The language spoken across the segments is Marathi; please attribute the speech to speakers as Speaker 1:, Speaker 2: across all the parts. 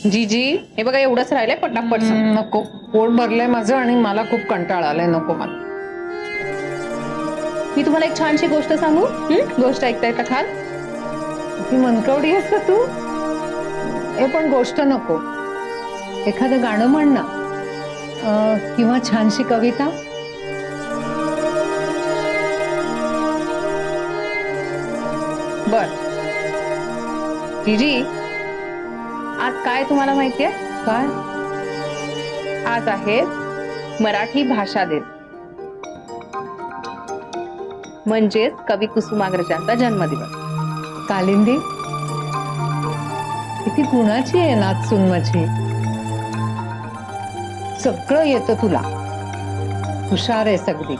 Speaker 1: जी जी, हे बघा एवढंच राहिलंय, पटापट सांग.
Speaker 2: नको, पोट भरलंय माझं आणि मला खूप कंटाळा आलाय. नको मला.
Speaker 1: मी तुम्हाला एक छानशी गोष्ट सांगू. गोष्ट ऐकताय का खाल?
Speaker 2: ती मनकवडी आहेस का तू? हे पण गोष्ट नको, एखादं गाणं म्हण ना, किंवा छानशी कविता.
Speaker 1: बर जीजी, आज काय तुम्हाला माहितीये?
Speaker 2: काय?
Speaker 1: आज आहे मराठी भाषा दिन, म्हणजेच कवी कुसुमाग्रजांचा जन्मदिवस.
Speaker 2: कालिंदी, किती गुणाची आहे नाचसून माझी. सगळं येतं तुला, हुशार आहे सगळी.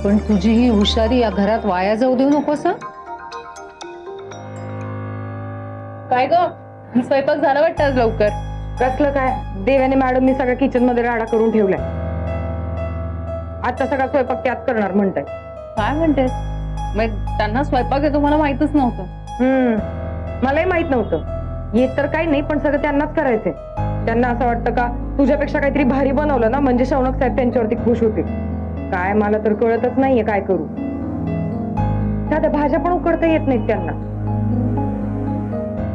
Speaker 2: पण तुझी ही हुशारी या घरात वाया जाऊ देऊ नकोस हं?
Speaker 1: काय ग, स्वयंपाक झाला वाटतं आज लवकर?
Speaker 3: कसलं काय, देवाने मॅडमनी सगळ्या किचन मध्ये राडा करून ठेवलाय. आता सगळा स्वयंपाक त्यात करणार म्हणताय.
Speaker 1: काय म्हणतेस? मग त्यांना स्वयंपाक येतो मला माहितच नव्हतं.
Speaker 3: मलाही माहित नव्हतं. येत तर काही नाही, पण सगळं त्यांनाच करायचंय. त्यांना असं वाटतं का तुझ्यापेक्षा काहीतरी भारी बनवलं ना म्हणजे शौनक साहेब त्यांच्यावरती खुश होतील. काय मला तर कळतच नाहीये काय करू. साध्या भाज्या पण उकडता येत नाहीत त्यांना.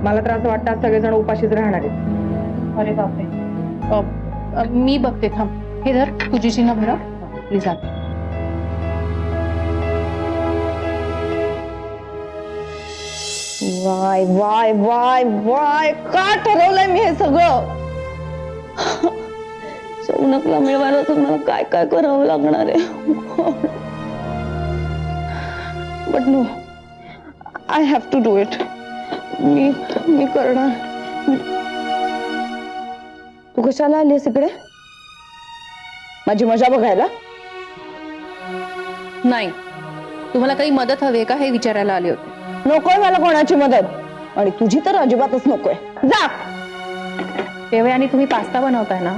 Speaker 3: मला तर असं वाटतं आज सगळेजण उपाशीच राहणार आहेत.
Speaker 1: अरे बापरे. मी बघते, थांब. हे धर, तुझी चिन्ह भरा प्लीज. आत
Speaker 4: वाय वाय वाय वाय, का ठरवलंय मी हे सगळं? शौनकला मिळवायला तर मला काय काय करावं लागणार आहे. But no, I have to do it. मी करणार. तू कशाला आलीस इकडे? माझी मजा बघायला?
Speaker 1: नाही, तुम्हाला काही मदत हवी का हे विचारायला आले होते.
Speaker 4: नकोय मला कोणाची मदत, आणि तुझी तर अजिबातच नकोय. जा.
Speaker 1: तेव्हा आणि तुम्ही पास्ता बनवताय ना,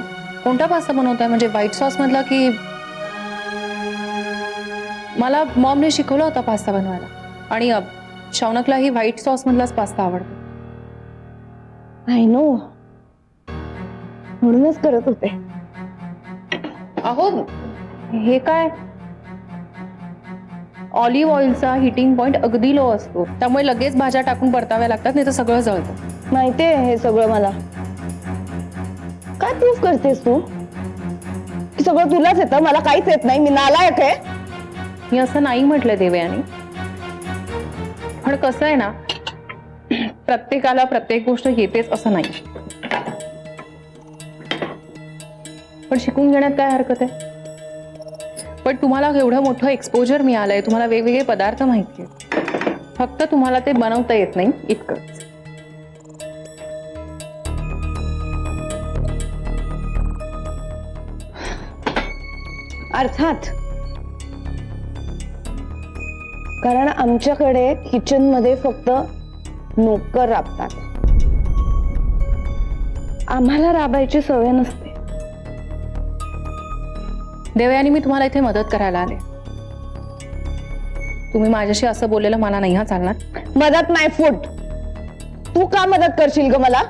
Speaker 1: कोणता पास्ता बनवताय? म्हणजे व्हाईट सॉस मधला की? मला मॉमने शिकवला होता पास्ता बनवायला, आणि शौनकलाही व्हाईट सॉस मधलाच पास्ता आवडतो.
Speaker 4: आय नो, म्हणूनच करत होते.
Speaker 1: अहो, हे काय? ऑलिव्ह ऑइलचा हिटिंग पॉइंट अगदी लो असतो, त्यामुळे लगेच भाज्या टाकून परताव्या लागतात, नाही तर सगळं जळतं.
Speaker 4: माहितीये हे सगळं मला. काय प्रूफ करतेस तू की सगळं तुलाच येतं, मला काहीच येत नाही, मी नालायक आहे?
Speaker 1: मी असं नाही म्हटलंय देवयानी, पण कसं आहे ना, प्रत्येकाला प्रत्येक गोष्ट येतेच असं नाही. पण शिकून घेण्यात काय हरकत आहे? पण तुम्हाला एवढं मोठं एक्सपोजर मिळालंय, तुम्हाला वेगवेगळे पदार्थ माहिती आहेत, फक्त तुम्हाला ते बनवता येत नाही इतकंच.
Speaker 4: अर्थात, कारण आमच्याकडे किचन मध्ये फक्त नोकर राबतात, आम्हाला राबायची सवय नसते.
Speaker 1: देवयानी, मी तुम्हाला इथे मदत करायला आले. तुम्ही माझ्याशी असं बोललेलं मला नाही हा चालणार.
Speaker 4: मदत नाही फूट. तू का मदत करशील ग मला?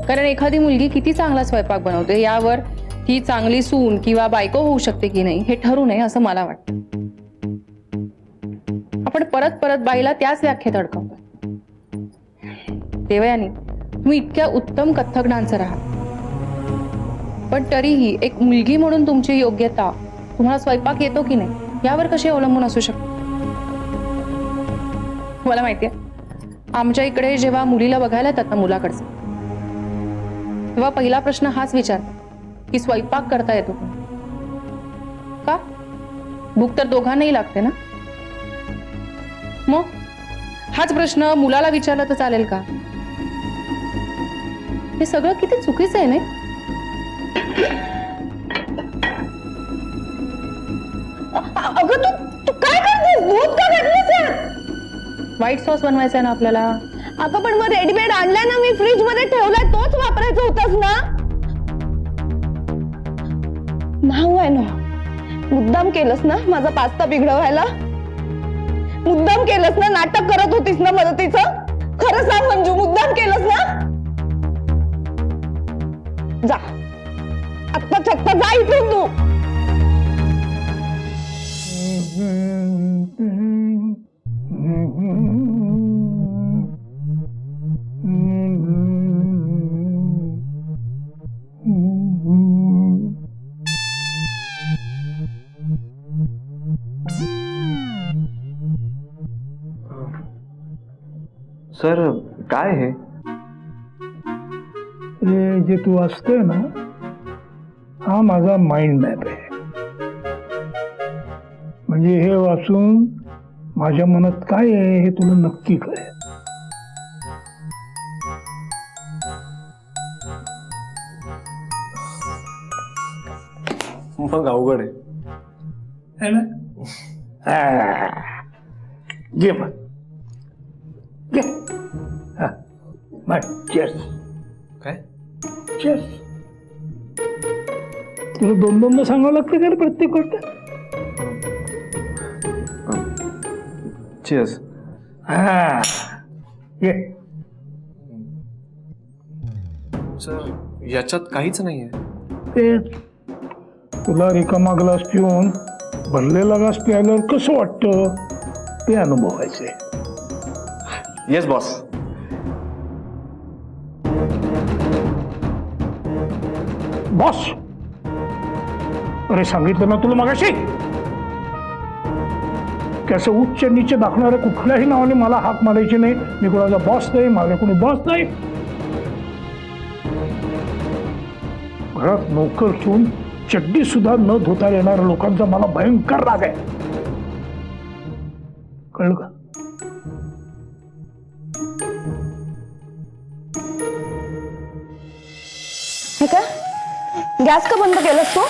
Speaker 1: कारण एखादी मुलगी किती चांगला स्वयंपाक बनवते यावर ती चांगली सून किंवा बायको होऊ शकते की नाही हे ठरू नये असं मला वाटतं. आपण परत परत बाईला त्याच व्याख्येत अडकवतोय. देवयानी, तुम्ही इतक्या उत्तम कथ्थक डान्सर आहात, पण तरीही एक मुलगी म्हणून तुमची योग्यता, तुम्हाला स्वयंपाक येतो की नाही यावर कशी अवलंबून असू शकते? मला माहितीये, आमच्या इकडे जेव्हा मुलीला बघायला येतात ना मुलाकडचं, तेव्हा पहिला प्रश्न हाच विचारतात की स्वयंपाक करता येतो का? भूक तर दोघांनाही लागते ना. मग हाच प्रश्न मुलाला विचारला तर चालेल का? हे सगळं किती चुकीचं आहे नाही?
Speaker 4: अगं तू काय करतेस? दूध का घातलीस?
Speaker 1: व्हाईट सॉस बनवायचा आहे ना आपल्याला.
Speaker 4: अगं पण मग रेडीमेड आणलाय ना मी, फ्रीज मध्ये ठेवलाय, तोच वापरायचा होतास ना. नाव आहे ना, मुद्दाम केलंस ना माझा पास्ता बिघडवायला. मुद्दाम केलंस ना? नाटक करत होतीस ना मदतीचं? खरं सांग मंजू, मुद्दाम केलंस ना? जा, आत्ताच्या आत्ता जा इथून तू.
Speaker 5: सर काय हे?
Speaker 6: हे जे तू वाचतोय ना, हा माझा माइंड मॅप आहे. म्हणजे हे वाचून माझ्या मनात काय आहे हे तुला नक्की कळेल.
Speaker 5: मग अवघड आहे.
Speaker 6: है ना? घे मग, घे. हा, मग चेस
Speaker 5: काय?
Speaker 6: चेस. तुला दोन दोनदा सांगावं लागतं का रे प्रत्येक गोष्ट?
Speaker 5: चेस.
Speaker 6: हा, ये.
Speaker 5: सर याच्यात काहीच नाहीये.
Speaker 6: तेच तुला रिकामा ग्लास पिऊन भरलेला ग्लास प्यायल्यावर कसं वाटतं ते अनुभवायचे.
Speaker 5: Yes boss.
Speaker 6: बॉस, अरे सांगितलं ना तुला मगाशी की असं उच्च नीच दाखवणाऱ्या कुठल्याही नावाने मला हाक मारायची नाही. मी कोणाचा बॉस नाही, माझा कोणी बॉस नाही. घरात नोकर ठेवून चड्डी सुद्धा न धुता येणाऱ्या लोकांचा मला भयंकर राग आहे. कळलं का?
Speaker 4: हे काय? गॅस का बंद केलंस तू?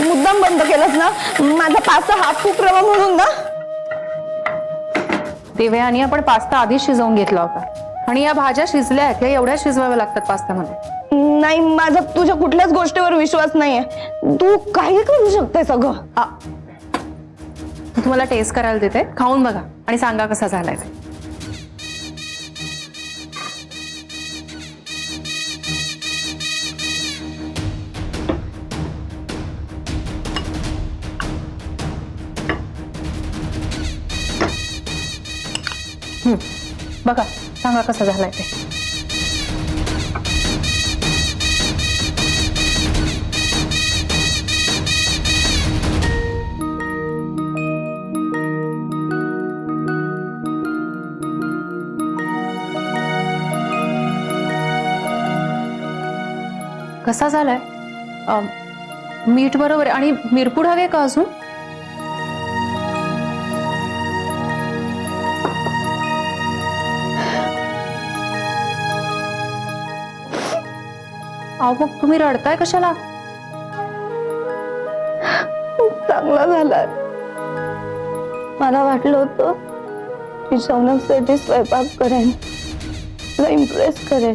Speaker 4: मुद्दाम बंद केलंस ना? माझा पास्ता हात खूप रवा म्हणून ना?
Speaker 1: देवयानी आपण पास्ता आधीच शिजवून घेतला होता आणि या भाज्या शिजल्या आहेत, या एवढ्या शिजवाव्या लागतात पास्त्यामध्ये.
Speaker 4: नाही, माझा तुझ्या कुठल्याच गोष्टीवर विश्वास नाहीये. तू काही करू शकते सगळं.
Speaker 1: मी तुम्हाला टेस्ट करायला देते, खाऊन बघा आणि सांगा कसा झालाय ते. बघा, सांगा कसा झालाय ते. कसा झालाय? मीठ बरोबर आणि मिरपूड हवे का अजून? अहो मग तुम्ही रडताय कशाला?
Speaker 4: चांगला झालाय. मला वाटलं होतं की शौनकसाठी स्वयंपाक करेन, तुला इम्प्रेस करेन,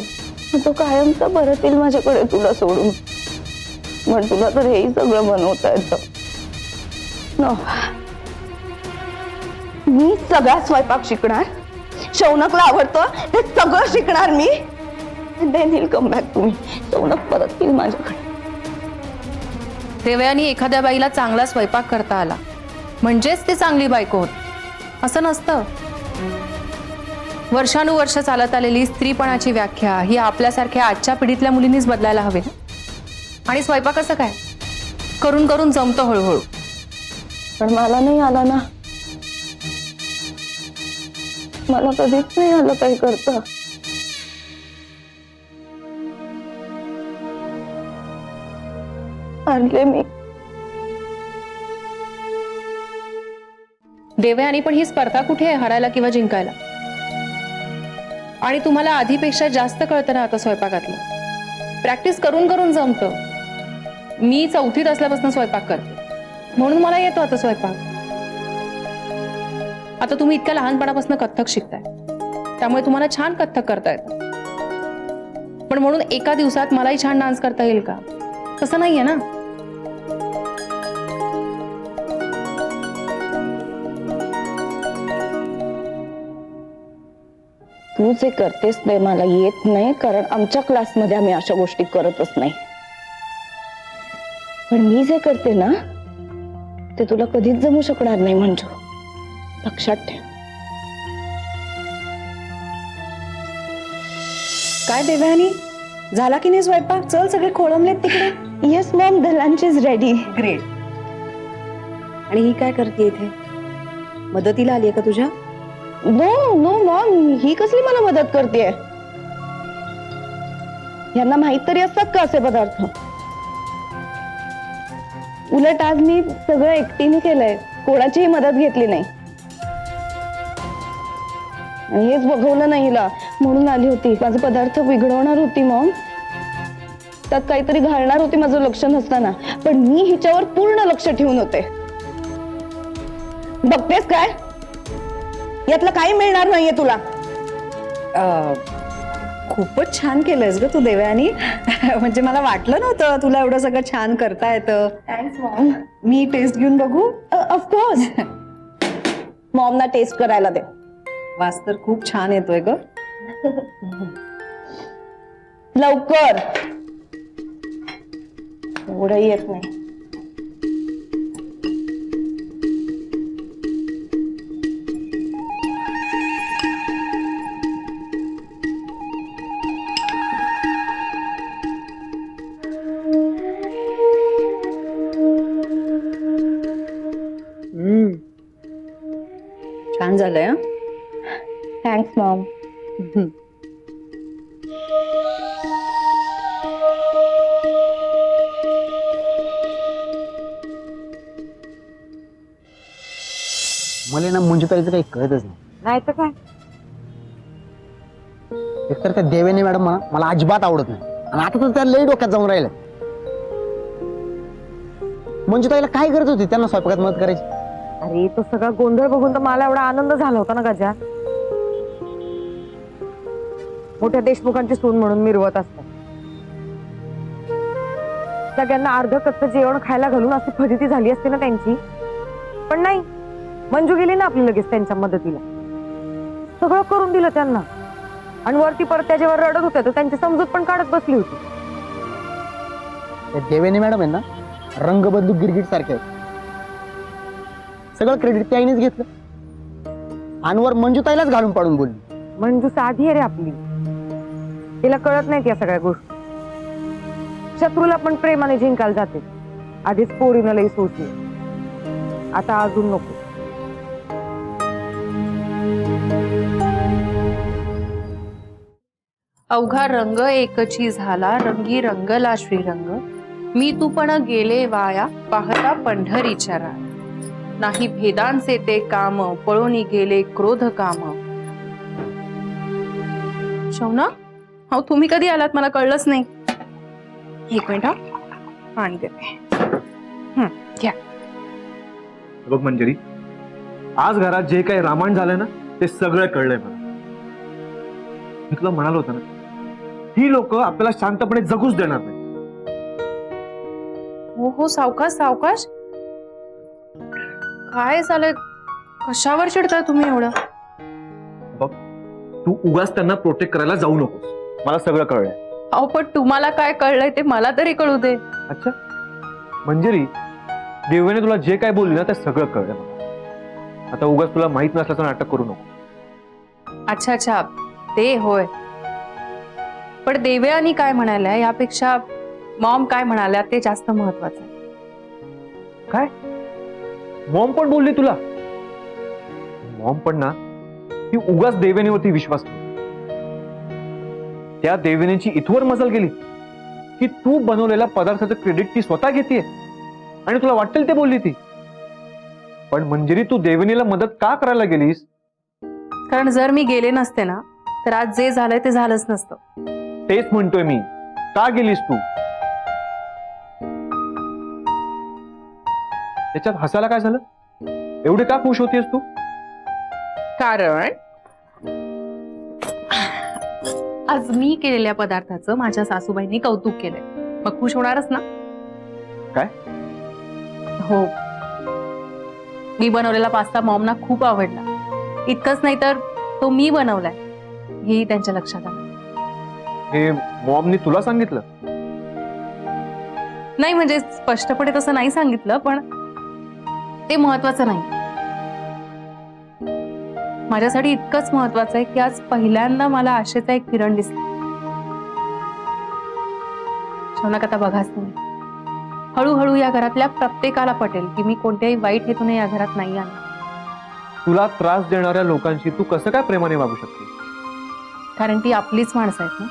Speaker 4: मग तो कायमचा परत येईल माझ्याकडे तुला सोडून. पण तुला तर हेही सगळं बनवता येतं. मी सगळा स्वयंपाक शिकणार, शौनकला आवडतं ते सगळं शिकणार मी. Then he'll come back to me. Shaunak परत येईल माझ्याकडे.
Speaker 1: देवयानी एखाद्या बाईला चांगला स्वयंपाक करता आला म्हणजेच ती चांगली बायको होत असं नसतं. वर्षानुवर्ष चालत आलेली स्त्रीपणाची व्याख्या ही आपल्यासारख्या आजच्या पिढीतल्या मुलींनीच बदलायला हवी. आणि स्वयंपाक असं काय करून करून जमतो हळूहळू.
Speaker 4: पण मला नाही आला ना. मला कधीच नाही आलं काही करता. आणले मी.
Speaker 1: देवयानी पण ही स्पर्धा कुठे आहे हरायला किंवा जिंकायला? आणि तुम्हाला आधीपेक्षा जास्त कळतं ना आता स्वयंपाकातलं. प्रॅक्टिस करून करून जमतं. मी 4थीत असल्यापासून स्वयंपाक करते म्हणून मला येतो आता स्वयंपाक. आता तुम्ही इतक्या लहानपणापासून कथ्थक शिकताय त्यामुळे तुम्हाला छान कथ्थक करता येतं. पण म्हणून एका दिवसात मलाही छान डान्स करता येईल का? तसं नाहीये ना.
Speaker 4: तू जे करतेस ते मला येत नाही, कारण आमच्या क्लासमध्ये आम्ही अशा गोष्टी करतच नाही. पण मी जे करते ना ते तुला कधीच जमू शकणार नाही मंजू, लक्षात ठेव.
Speaker 7: काय देवयानी, झाला की नाही स्वयंपाक? चल, सगळे खोळंबलेत तिकडे.
Speaker 4: Yes Maugham, the lunch is ready.
Speaker 7: Great. आणि ही काय करते इथे? मदतीला आली का तुझ्या?
Speaker 4: नो नो मॉम, ही कसली मला मदत करतेय? यांना माहित तरी असतात का असे पदार्थ? उलट आज मी सगळं एकटीने केलंय, कोणाचीही मदत घेतली नाही. आणि हेच बघवलं नाही हिला, म्हणून आली होती. माझे पदार्थ बिघडवणार होती मॉम, त्यात काहीतरी घालणार होती माझं लक्ष नसताना, पण मी हिच्यावर पूर्ण लक्ष ठेवून होते. बघतेस काय, यातलं काही मिळणार नाहीये तुला.
Speaker 7: खूपच छान केलंयस ग तू देवयानी. म्हणजे मला वाटलं नव्हतं तुला एवढं सगळं छान करता येतं.
Speaker 4: Thanks Maugham.
Speaker 7: मी टेस्ट घेऊन बघू?
Speaker 4: ऑफकोर्स. मॉमना टेस्ट करायला दे.
Speaker 7: वास तर खूप छान येतोय ग.
Speaker 4: लवकर. एवढंही येत नाही.
Speaker 7: छान झालंय हं?
Speaker 4: Thanks Maugham.
Speaker 8: मला ना मंजुताईचं काही कळतच नाही.
Speaker 3: नाही तर काय.
Speaker 8: एकतर त्या देवेने मॅडम मला अजिबात आवडत नाही, आणि आता तर त्या लई डोक्यात जाऊन राहिलं. मंजुताईला काय करत होती त्यांना स्वयंपाकात मदत करायची?
Speaker 3: अरे तो सगळा गोंधळ बघून तर मला एवढा आनंद झाला होता ना गजा. मोठ्या देशमुखांची सून म्हणून मिरवत असतात. सगळ्यांना अर्ध कच्चं जेवण खायला घालून अशी फजिती झाली असते ना त्यांची. पण नाही, मंजू गेली ना आपली लगेच त्यांच्या मदतीला. सगळं करून दिलं त्यांना, आणि वरती परत त्याच्यावर रडत होत्या तर त्यांची समजूत पण काढत बसली होती.
Speaker 8: त्या देवेने मॅडम आहे ना रंग बदलू गिरगिट सारखे आहेत. सगळं क्रेडिट त्यानेच घेतलं, आणि वर मंजुताईलाच घालून पाडून बोलली.
Speaker 3: मंजू साधी आहे रे आपली, तिला कळत नाहीत या सगळ्या गोष्टी. शत्रूला पण प्रेमाने जिंकायला जाते. आधीच पोरीनं लई सोचली, आता अजून नको.
Speaker 1: अवघा रंग एकची झाला, रंगी रंगला श्रीरंग. मी तू पण गेले वाया, पाहता पंढरीच्या राया. नाही भेदांचे ते काम, पळून गेले क्रोध काम. शौना, हो तुम्ही कधी आलात मला कळलंच नाही. एक मिनिट, हा पाणी देते. घ्या.
Speaker 5: बघ मंजरी, आज घरात जे काही रामायण झालंय ना ते सगळं कळलंय मला. मी तुला म्हणालो होतं ना, ही लोक आपल्याला शांतपणे जगूच देणार नाही.
Speaker 1: हो हो, सावकाश सावकाश. काय झालंय, कशावर चिडताय तुम्ही एवढं?
Speaker 5: बघ, तू उगाच त्यांना प्रोटेक्ट करायला जाऊ नकोस. मला सगळं कळलंय.
Speaker 1: अहो पण तुम्हाला काय कळलंय ते मला तरी कळू दे.
Speaker 5: अच्छा मंजरी, देवेने तुला जे काय बोलली ना ते सगळं कळलंय मला. आता उगाच तुला माहित नसल्याचं नाटक करू नको.
Speaker 1: अच्छा अच्छा, ते होय. पण देवयानी काय म्हणाल्या यापेक्षा मॉम काय म्हणाल्या ते जास्त महत्वाचं आहे.
Speaker 5: काय मॉम पण बोलली तुला? मॉम पण ना ती उगाच देवेनेवरती विश्वास ठेवली. त्या देवेनेची इथवर मजल गेली की तू बनवलेल्या पदार्थाचं क्रेडिट ती स्वतः घेते, आणि तुला वाटेल ते बोलली ती. पण मंजिरी, तू देवेनीला मदत का करायला गेलीस?
Speaker 1: कारण जर मी गेले नसते ना तर आज जे झालंय ते झालंच नसतं.
Speaker 5: तेच म्हणतोय मी, का गेलीस तू? त्याच्यात हसायला काय झालं? एवढे का खुश होतीस तू?
Speaker 1: कारण आज मी केलेल्या पदार्थाचं माझ्या सासूबाईंनी कौतुक केलंय, मग खुश होणारच ना.
Speaker 5: काय?
Speaker 1: हो, मी बनवलेला पास्ता मॉमना खूप आवडला. इतकंच नाही तर तो मी बनवलाय हेही त्यांच्या लक्षात आलं.
Speaker 5: हे मॉमनी तुला सांगितलं?
Speaker 1: नाही म्हणजे स्पष्टपणे तसं नाही सांगितलं, पण ते महत्वाचं नाही. माझ्यासाठी इतकंच महत्वाचं आहे की आज पहिल्यांदा मला आशेचा एक किरण दिसला. शौनक, आता बघाच तुम्ही, हळूहळू या घरातल्या प्रत्येकाला पटेल की मी कोणत्याही वाईट हेतूने या घरात नाही आले.
Speaker 5: तुला त्रास देणाऱ्या लोकांशी तू कसं काय प्रेमाने वागू शकते?
Speaker 1: कारण ती आपलीच माणसं आहेत ना,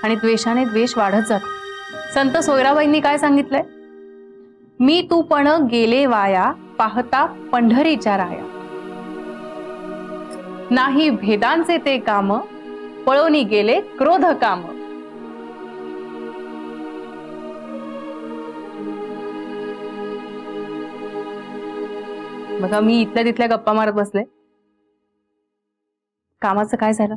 Speaker 1: आणि द्वेषाने द्वेष वाढत जातो. संत सोयराबाईंनी काय सांगितलंय? मी तू पण गेले वाया, पाहता पंढरीच्या राया. नाही भेदांचे ते काम, पळोनी गेले क्रोध काम. बघा, मी इथल्या तिथल्या गप्पा मारत बसले. कामाचं काय झालं?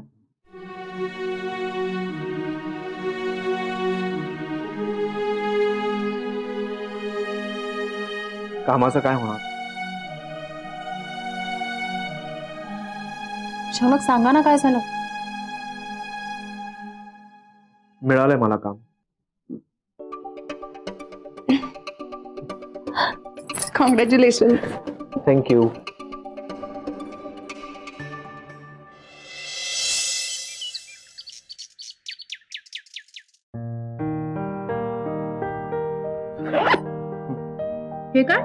Speaker 5: कामाचं काय होणार?
Speaker 1: शौनक, सांगा ना काय झालं?
Speaker 5: मिळालंय मला काम.
Speaker 1: कॉंग्रॅच्युलेशन.
Speaker 5: थँक्यू.
Speaker 1: हे काय?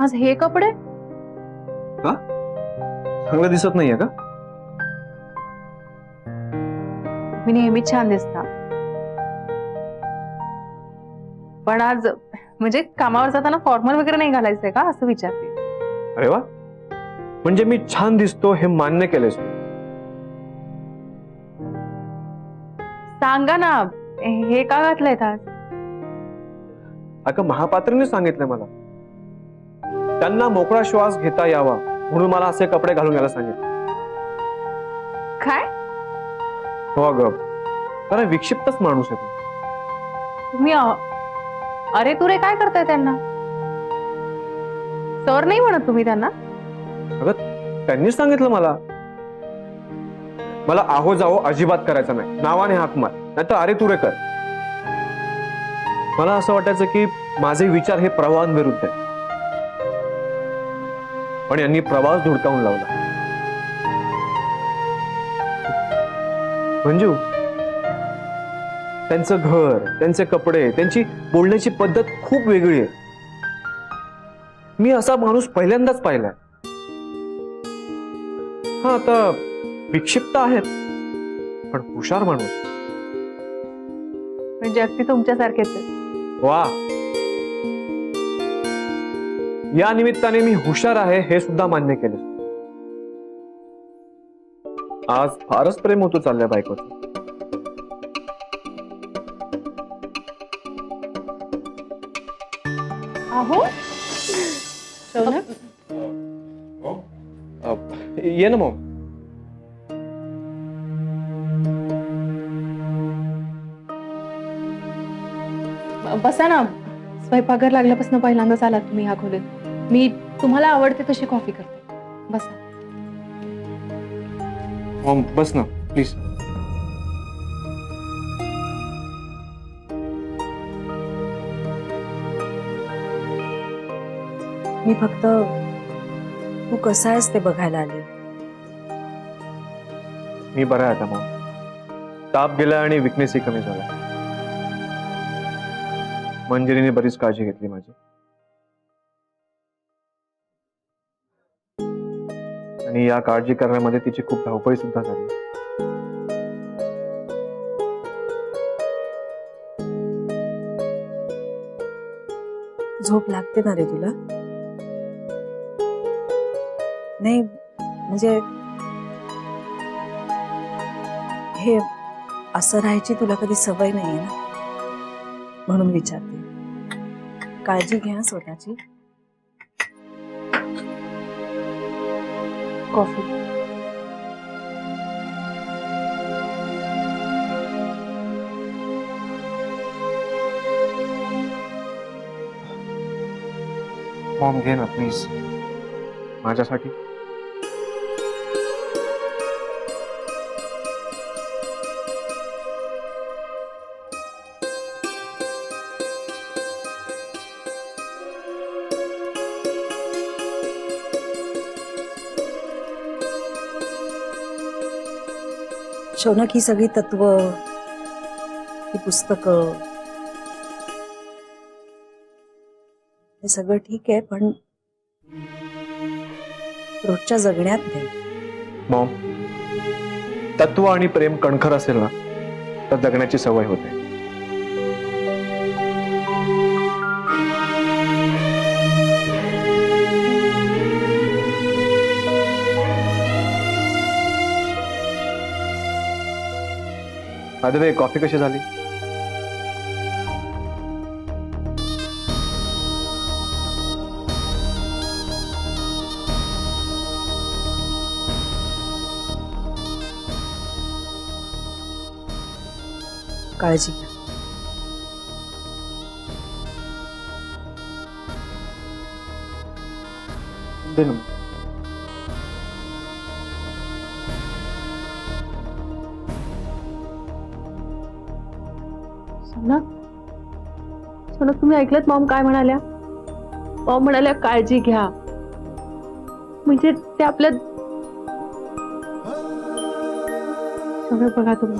Speaker 1: आज हे कपडे?
Speaker 5: का? चांगलं दिसत नाहीये का?
Speaker 1: मी नेहमीच छान दिसता, पण आज म्हणजे कामावर जाताना फॉर्मल वगैरे नाही घालायचंय का असं विचारते.
Speaker 5: अरे वा, म्हणजे मी छान दिसतो हे मान्य केलेस तू.
Speaker 1: सांगा ना, हे का घातलंय आज?
Speaker 5: अगं, महापात्रीने सांगितलं मला, त्यांना मोकळा श्वास घेता यावा म्हणून मला असे कपडे घालून यायला सांगितले.
Speaker 1: काय?
Speaker 5: हो अगं, कारण विक्षिप्तच माणूस आहे तू.
Speaker 1: तुम्ही अरे तुरे काय करताय त्यांना? सर नाही म्हणत तुम्ही त्यांना?
Speaker 5: अगं, त्यांनीच सांगितलं मला आहो जाओ अजिबात करायचं नाही, नावाने हाक मार, नाही तर अरे तुरे कर. मला असं वाटायचं की माझे विचार हे प्रवाहांविरुद्ध आहे, पण यांनी प्रवास धुडकावून लावला. मंजू, त्यांचं घर, त्यांचे कपडे, त्यांची बोलण्याची पद्धत खूप वेगळी आहे. मी असा माणूस पहिल्यांदाच पाहिलाय. हा, आता विक्षिप्त आहेत पण हुशार माणूस.
Speaker 1: म्हणजे अगदी तुमच्यासारखेच आहे.
Speaker 5: वा, या निमित्ताने मी हुशार आहे हे सुद्धा मान्य केले. आज फारच प्रेम होतो चाललंय बायकोचं.
Speaker 1: अहो शौनक,
Speaker 5: ये ना मग.
Speaker 1: बसा ना. स्वयंपाकघर लागल्यापासून पहिल्यांदाच आलात तुम्ही ह्या खोलीत. मी तुम्हाला आवडते तशी कॉफी करते. बसा.
Speaker 5: मॉम, बस ना प्लीज.
Speaker 9: मी फक्त तू कसा आहेस ते बघायला आली.
Speaker 5: मी बरा आहे आता मॉम. ताप गेला आणि विकनेसही कमी झाला. मंजिरीने बरीच काळजी घेतली माझी, आणि या काळजी करण्यामध्ये तिची खूप धावपळी सुद्धा झाली.
Speaker 9: झोप लागते ना रे तुला? नाही म्हणजे हे असं राहायची तुला कधी सवय नाहीये ना, म्हणून विचारते. काळजी घ्या स्वतःची.
Speaker 1: कॉफी.
Speaker 5: मॉम, घे ना प्लीज माझ्यासाठी.
Speaker 9: शौनक, ही सगळी तत्व, ही पुस्तकं, हे सगळं ठीक आहे, पण रोजच्या जगण्यात नाही.
Speaker 5: मॉम, तत्व आणि प्रेम कणखर असेल ना तर जगण्याची सवय होते. कॉफी कशी झाली?
Speaker 9: काळजी घ्या.
Speaker 5: दे ना.
Speaker 1: सोनक, तुम्ही ऐकलत मॉम काय म्हणाल्या? मॉम म्हणाल्या काळजी घ्या, म्हणजे ते आपल्या सगळं बघा तुम्ही,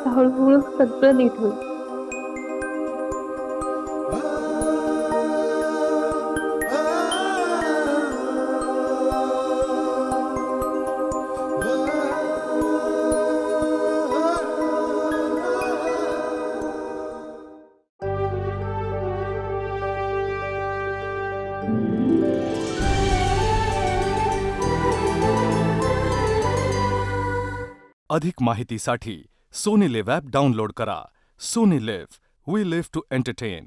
Speaker 1: हळूहळू सगळं नीट होईल.
Speaker 10: अधिक माहितीसाठी सोनी लिव्ह ॲप डाउनलोड करा. Sony LIV, we live to entertain.